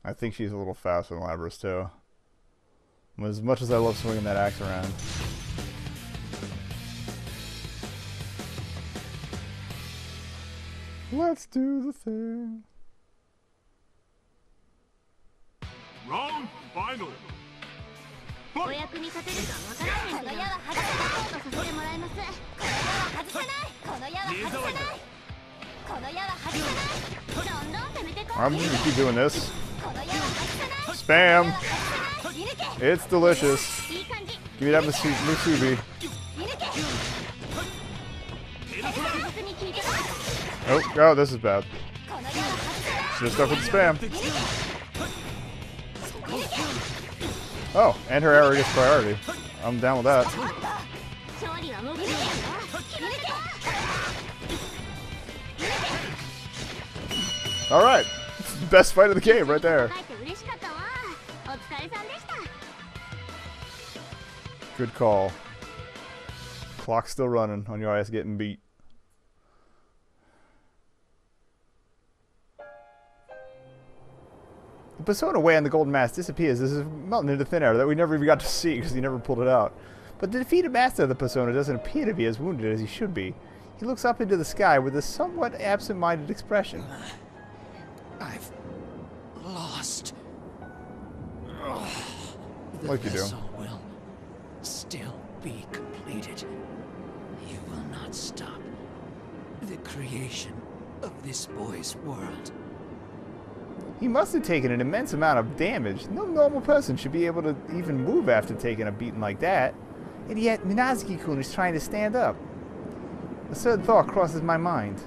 I think she's a little faster than Labrys too. As much as I love swinging that axe around. Let's do the thing. Round final. Fight. I'm gonna keep doing this. Spam. It's delicious. Give me that musubi. Oh, this is bad. Should've stuck with the spam. Oh, and her arrow gets priority. I'm down with that. Alright. Best fight of the game right there. Good call. Clock's still running on your ass getting beat. The persona way on the golden mask disappears. This is melting into thin air that we never even got to see because he never pulled it out. But the defeated master of the persona doesn't appear to be as wounded as he should be. He looks up into the sky with a somewhat absent-minded expression. I've lost. Like you do. The vessel will still be completed. You will not stop the creation of this boy's world. He must have taken an immense amount of damage. No normal person should be able to even move after taking a beating like that. And yet, Minazuki-kun is trying to stand up. A certain thought crosses my mind.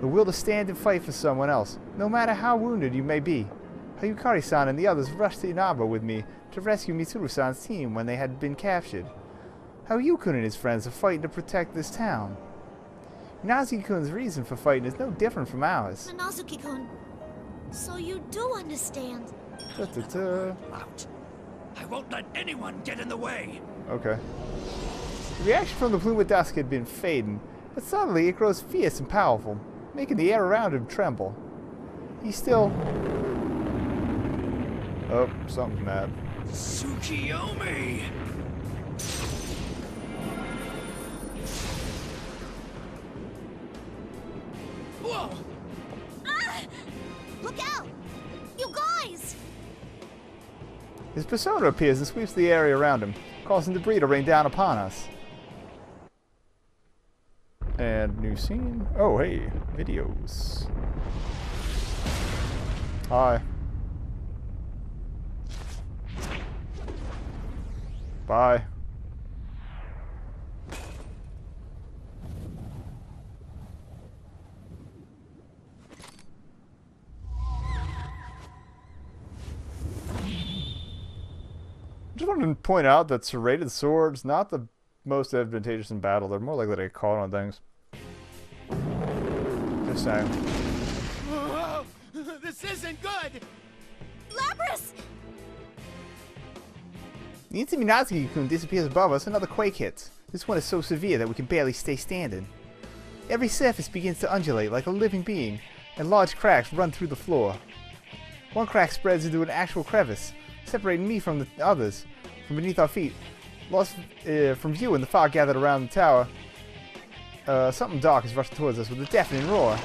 The will to stand and fight for someone else, no matter how wounded you may be. How Yukari-san and the others rushed to Inaba with me to rescue Mitsuru-san's team when they had been captured. How Yukun and his friends are fighting to protect this town. Minazuki-kun's reason for fighting is no different from ours. Minazuki-kun, so you do understand. Out. I won't let anyone get in the way. Okay. The reaction from the Plume of Dusk had been fading, but suddenly it grows fierce and powerful, making the air around him tremble. He's still... Oh, something's mad. Tsukiyomi! Whoa! Ah! Look out! You guys! His persona appears and sweeps the area around him, causing debris to rain down upon us. And new scene. Oh, hey, videos. Hi. Bye. I just wanted to point out that serrated swords, not the most advantageous in battle. They're more likely to get caught on things. Just saying. Whoa, this isn't good. Labrys! The instant Minazuki-kun disappears above us, another quake hits. This one is so severe that we can barely stay standing. Every surface begins to undulate like a living being, and large cracks run through the floor. One crack spreads into an actual crevice, separating me from the others, from beneath our feet. Lost from view in the fog gathered around the tower, something dark is rushing towards us with a deafening roar.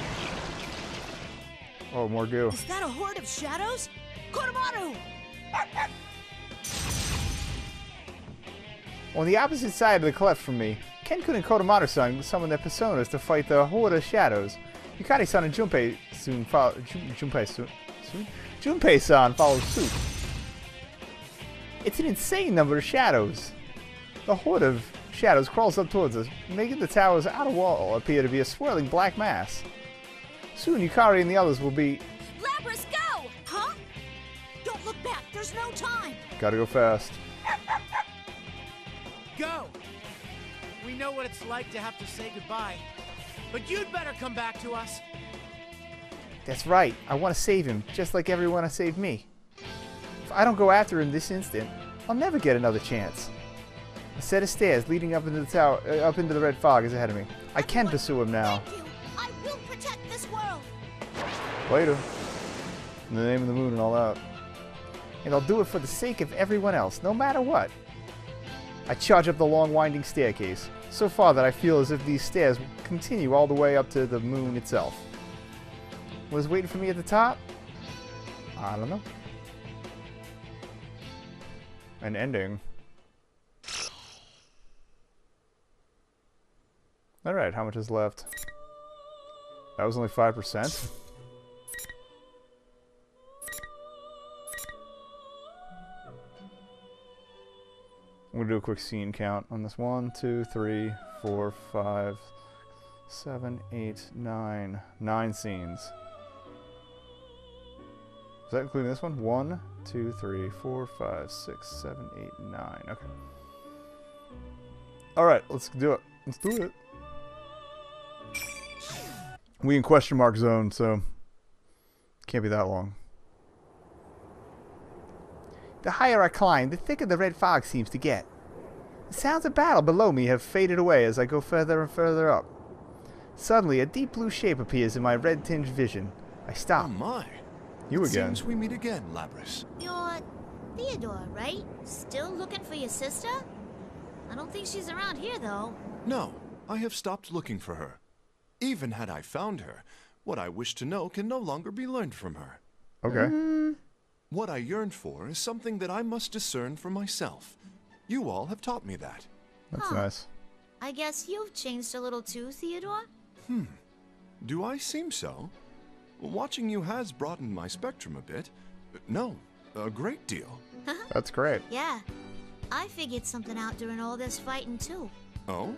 Oh, more goo. Is that a horde of shadows? Kodomaru! On the opposite side of the cleft from me, Ken-kun and Kodomaru-san summon their personas to fight the horde of shadows. Yukari-san and Junpei-san follow suit. It's an insane number of shadows. The horde of shadows crawls up towards us, making the tower's outer wall appear to be a swirling black mass. Soon Yukari and the others will be... Labrys, go! Huh? Don't look back, there's no time! Gotta go fast. Go! We know what it's like to have to say goodbye. But you'd better come back to us. That's right. I want to save him, just like everyone has saved me. If I don't go after him this instant, I'll never get another chance. A set of stairs leading up into the tower, up into the red fog is ahead of me. I can pursue him now. Thank you! I will protect this world! Later. In the name of the moon and all that. And I'll do it for the sake of everyone else, no matter what. I charge up the long winding staircase, so far that I feel as if these stairs continue all the way up to the moon itself. Was waiting for me at the top? I don't know. An ending. Alright, how much is left? That was only 5%. I'm gonna do a quick scene count on this. 1, 2, 3, 4, 5, 7, 8, 9. 9 scenes. Is that including this one? 1, 2, 3, 4, 5, 6, 7, 8, 9. Okay. Alright, let's do it. Let's do it. We in question mark zone, so can't be that long. The higher I climb, the thicker the red fog seems to get. The sounds of battle below me have faded away as I go further and further up. Suddenly, a deep blue shape appears in my red-tinged vision. I stop. Oh my. You again. Seems we meet again, Labris. You're Theodore, right? Still looking for your sister? I don't think she's around here, though. No, I have stopped looking for her. Even had I found her, what I wish to know can no longer be learned from her. Okay. What I yearn for is something that I must discern for myself. You all have taught me that. That's nice. I guess you've changed a little too, Theodore? Do I seem so? Watching you has broadened my spectrum a bit. No, a great deal. That's great. Yeah. I figured something out during all this fighting, too. Oh?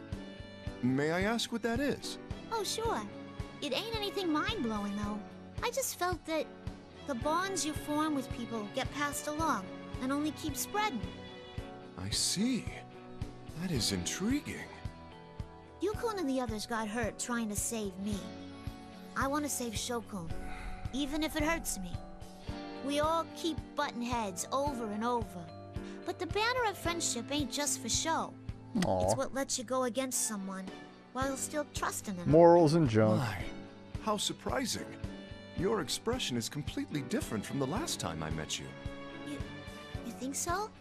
May I ask what that is? Oh, sure. It ain't anything mind-blowing, though. I just felt that the bonds you form with people get passed along and only keep spreading. I see. That is intriguing. Yukun and the others got hurt trying to save me. I want to save Shokun, even if it hurts me. We all keep butting heads over and over. But the banner of friendship ain't just for show. Aww. It's what lets you go against someone while still trusting them. Morals and junk. My, how surprising. Your expression is completely different from the last time I met you. You think so?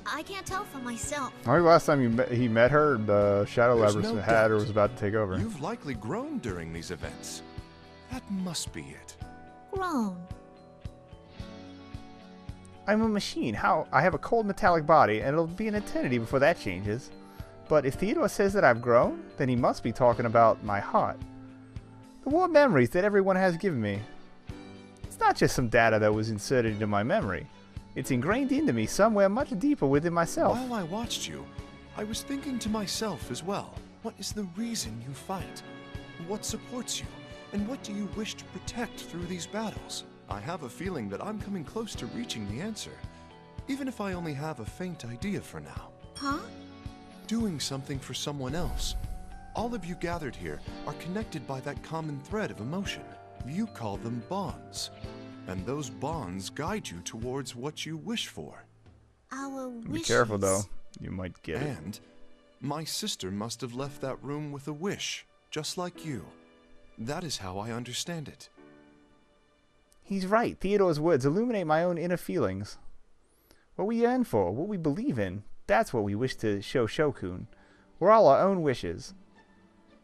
I can't tell for myself. I think last time he met her, the Shadow There's Labyrinth no had or doubt. was about to take over. You've likely grown during these events. That must be it. Grown. I'm a machine. How? I have a cold metallic body, and it'll be an eternity before that changes. But if Theodore says that I've grown, then he must be talking about my heart. The warm memories that everyone has given me. It's not just some data that was inserted into my memory. It's ingrained into me somewhere much deeper within myself. While I watched you, I was thinking to myself as well. What is the reason you fight? What supports you? And what do you wish to protect through these battles? I have a feeling that I'm coming close to reaching the answer, even if I only have a faint idea for now. Huh? Doing something for someone else. All of you gathered here are connected by that common thread of emotion. You call them bonds. And those bonds guide you towards what you wish for. Our wishes. Be careful, though. You might get it. And my sister must have left that room with a wish, just like you. That is how I understand it. He's right. Theodore's words illuminate my own inner feelings. What we yearn for, what we believe in, that's what we wish to show Shokun. We're all our own wishes.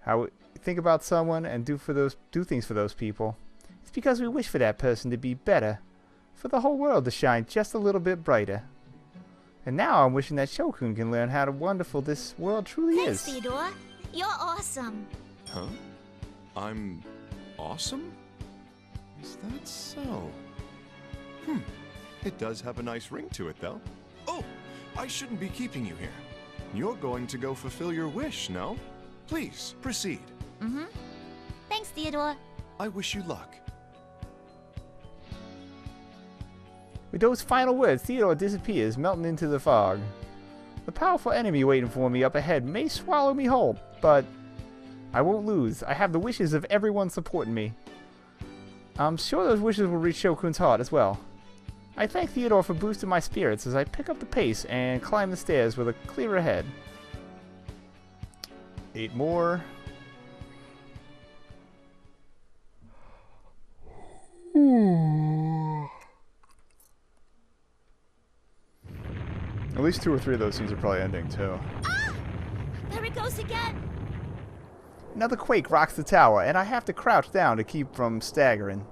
How we think about someone and do things for those people. It's because we wish for that person to be better, for the whole world to shine just a little bit brighter. And now I'm wishing that Shokun can learn how wonderful this world truly Thanks, is. Theodore. You're awesome. Huh? I'm awesome? Is that so? It does have a nice ring to it, though. Oh, I shouldn't be keeping you here. You're going to go fulfill your wish, no? Please, proceed. Thanks, Theodore. I wish you luck. With those final words, Theodore disappears, melting into the fog. The powerful enemy waiting for me up ahead may swallow me whole, but I won't lose. I have the wishes of everyone supporting me. I'm sure those wishes will reach Shokun's heart as well. I thank Theodore for boosting my spirits as I pick up the pace and climb the stairs with a clearer head. 8 more. At least 2 or 3 of those scenes are probably ending, too. Ah! There it goes again! Another quake rocks the tower, and I have to crouch down to keep from staggering.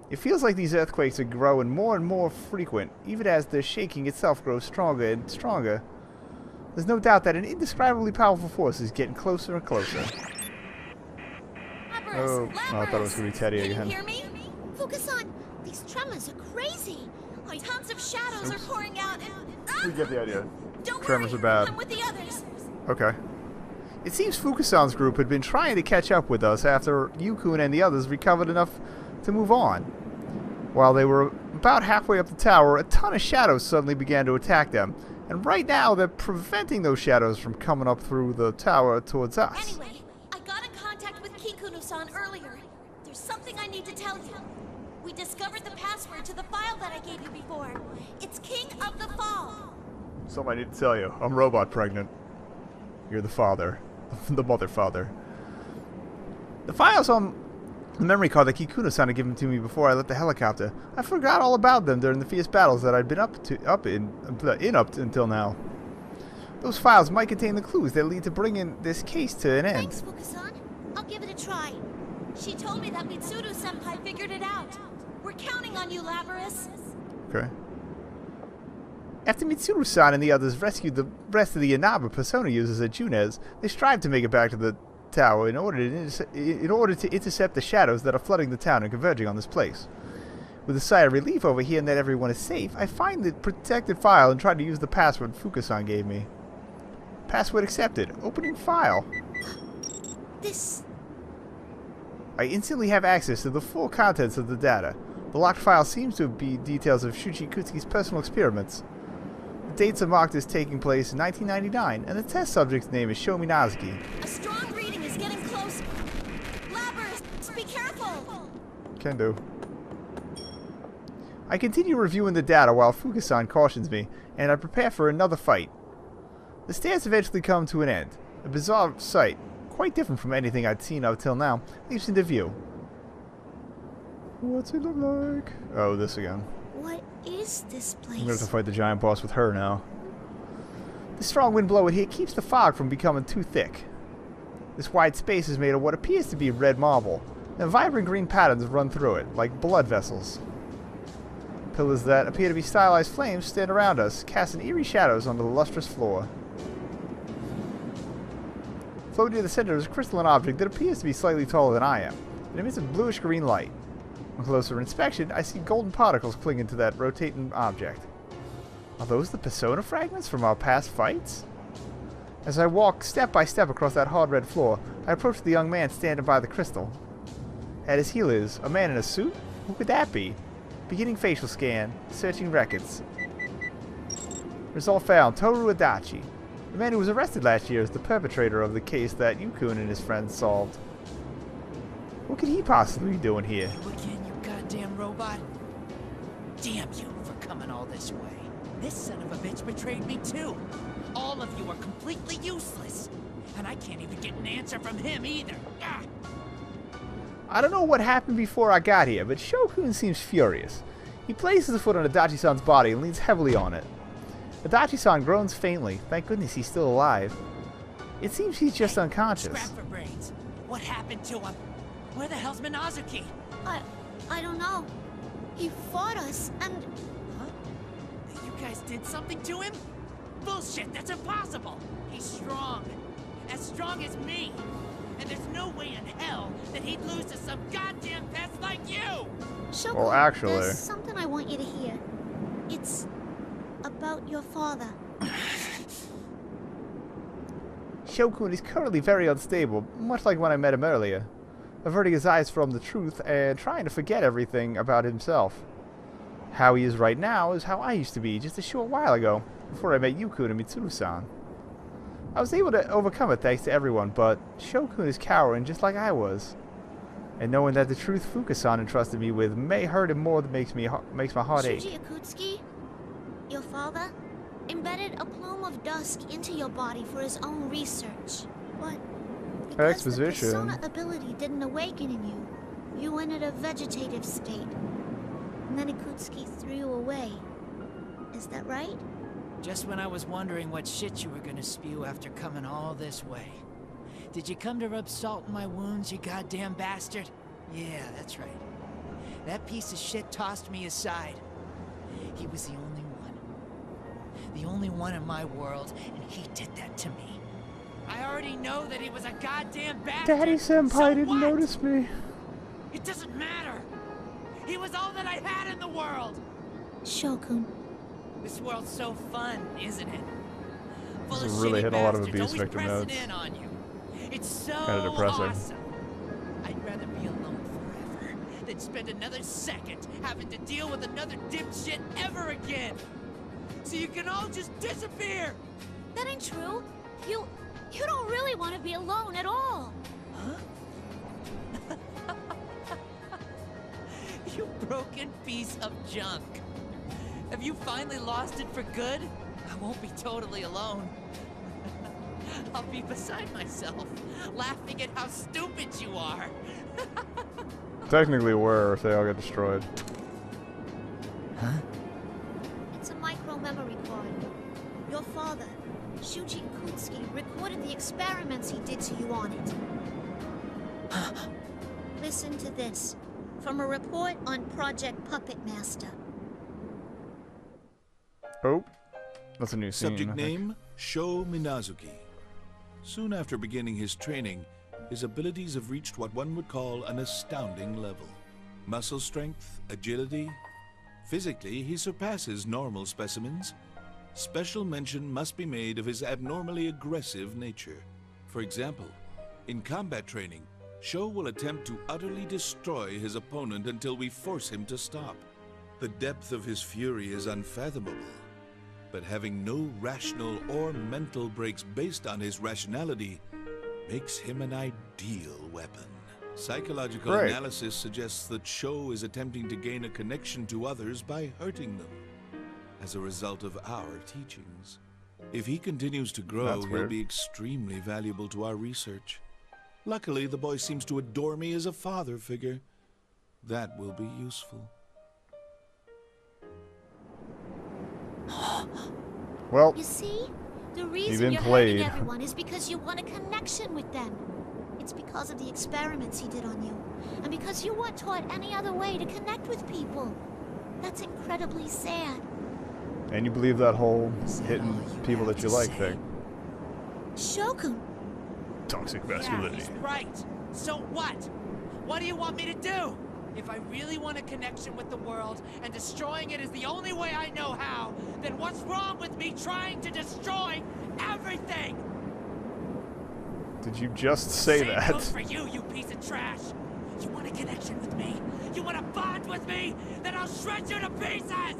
It feels like these earthquakes are growing more and more frequent, even as the shaking itself grows stronger and stronger. There's no doubt that an indescribably powerful force is getting closer and closer. Oh, I thought it was going to be Teddy again. Can you hear me? Fukusan, these tremors are crazy. Tons of shadows are pouring out and... We get the idea. Don't Tremors worry, are bad. I'm with the others. Okay. It seems Fukusan's group had been trying to catch up with us after Yukun and the others recovered enough to move on. While they were about halfway up the tower, a ton of shadows suddenly began to attack them. And right now, they're preventing those shadows from coming up through the tower towards us. Anyway, I got in contact with Kikuno-san earlier. There's something I need to tell you. We discovered the password to the file that I gave you before. It's King of the Fall. Something I need to tell you. I'm robot pregnant. You're the father. The mother father. The file's on the memory card that Kikuno-san had given to me before I left the helicopter. I forgot all about them during the fierce battles that I'd been up until now. Those files might contain the clues that lead to bringing this case to an end. Thanks, Fukusan. I'll give it a try. She told me that Mitsuru-senpai figured it out. We're counting on you, Labyrinth. Okay. After Mitsuru-san and the others rescued the rest of the Inaba persona users at Junes, they strive to make it back to the tower in order to intercept the shadows that are flooding the town and converging on this place. With a sigh of relief over hearing that everyone is safe, I find the protected file and try to use the password Fukusan gave me. Password accepted. Opening file. This... I instantly have access to the full contents of the data. The locked file seems to be details of Shuchi-Kutsuki's personal experiments. The dates are marked as taking place in 1999, and the test subject's name is Shomi Nazuki. A strong reading is getting close. Labyrinth, be careful! Can do. I continue reviewing the data while Fukusan cautions me, and I prepare for another fight. The stairs eventually come to an end. A bizarre sight, quite different from anything I'd seen up till now, leaps into view. What's it look like? Oh, this again. What is this place? I'm gonna have to fight the giant boss with her now. The strong wind blowing here keeps the fog from becoming too thick. This wide space is made of what appears to be red marble, and vibrant green patterns run through it, like blood vessels. Pillars that appear to be stylized flames stand around us, casting eerie shadows onto the lustrous floor. Floating near the center is a crystalline object that appears to be slightly taller than I am. It emits a bluish-green light. On closer inspection, I see golden particles clinging to that rotating object. Are those the persona fragments from our past fights? As I walk step by step across that hard red floor, I approach the young man standing by the crystal. At his heel is a man in a suit? Who could that be? Beginning facial scan, searching records. Result found, Toru Adachi. The man who was arrested last year is the perpetrator of the case that Yukun and his friends solved. What could he possibly be doing here? You again, you goddamn robot. Damn you for coming all this way. This son of a bitch betrayed me too. All of you are completely useless. And I can't even get an answer from him either. Ah! I don't know what happened before I got here, but Shokun seems furious. He places a foot on Adachi-san's body and leans heavily on it. Adachi-san groans faintly. Thank goodness he's still alive. It seems he's just unconscious. Scrap for brains. What happened to him? Where the hell's Minazuki? I don't know. He fought us, and... Huh? You guys did something to him? Bullshit, that's impossible! He's strong. As strong as me. And there's no way in hell that he'd lose to some goddamn pest like you! Shoko, Well, actually... there's something I want you to hear. It's about your father. Shokun is currently very unstable, much like when I met him earlier. Averting his eyes from the truth and trying to forget everything about himself. How he is right now is how I used to be just a short while ago, before I met Yukun and Mitsuru-san. I was able to overcome it thanks to everyone, but Shokun is cowering just like I was. And knowing that the truth Fukusan entrusted me with may hurt him more than makes my heart ache. Shuji Akutsuki, your father, embedded a plume of dusk into your body for his own research. But because Exposition. the persona ability didn't awaken in you, You entered a vegetative state. And then Ikutsuki threw you away. Is that right? Just when I was wondering what shit you were gonna spew after coming all this way. Did you come to rub salt in my wounds, you goddamn bastard? Yeah, that's right. That piece of shit tossed me aside. He was the only one. The only one in my world, and he did that to me. I already know that he was a goddamn bastard. Daddy Senpai so didn't what? notice me. It doesn't matter. He was all that I had in the world. Shokun. This world's so fun, isn't it? Full This of really shitty hit a lot of bastards abuse always victim pressing notes. in on you. It's so Kinda depressing. awesome. I'd rather be alone forever than spend another second having to deal with another dipshit ever again. So you can all just disappear. That ain't true. You don't really want to be alone at all. Huh? You broken piece of junk. Have you finally lost it for good? I won't be totally alone. I'll be beside myself, laughing at how stupid you are. Technically were if they all got destroyed. Huh? It's a micro-memory card. Your father, Shuji Ikutsuki, recorded the experiments he did to you on it. Listen to this. From a report on Project Puppet Master. Oh, that's a new scene. Subject I think. name, Sho Minazuki. Soon after beginning his training, his abilities have reached what one would call an astounding level. Muscle strength, agility. Physically, he surpasses normal specimens. Special mention must be made of his abnormally aggressive nature. For example, in combat training, Sho will attempt to utterly destroy his opponent until we force him to stop. The depth of his fury is unfathomable, but having no rational or mental breaks based on his rationality makes him an ideal weapon. Psychological Great. analysis suggests that Sho is attempting to gain a connection to others by hurting them as a result of our teachings. If he continues to grow, That's he'll weird. be extremely valuable to our research. Luckily, the boy seems to adore me as a father figure. That will be useful. Well, You see? The reason Even you're played. hurting everyone is because you want a connection with them. It's because of the experiments he did on you. And because you weren't taught any other way to connect with people. That's incredibly sad. and you believe that whole Is that hitting all you people have that you to like say? thing. Shokun, Toxic Yeah, masculinity. he's right. So what? What do you want me to do? If I really want a connection with the world, and destroying it is the only way I know how, then what's wrong with me trying to destroy everything? Did you just say Same that? goes for you, you piece of trash. You want a connection with me? You want to bond with me? Then I'll shred you to pieces!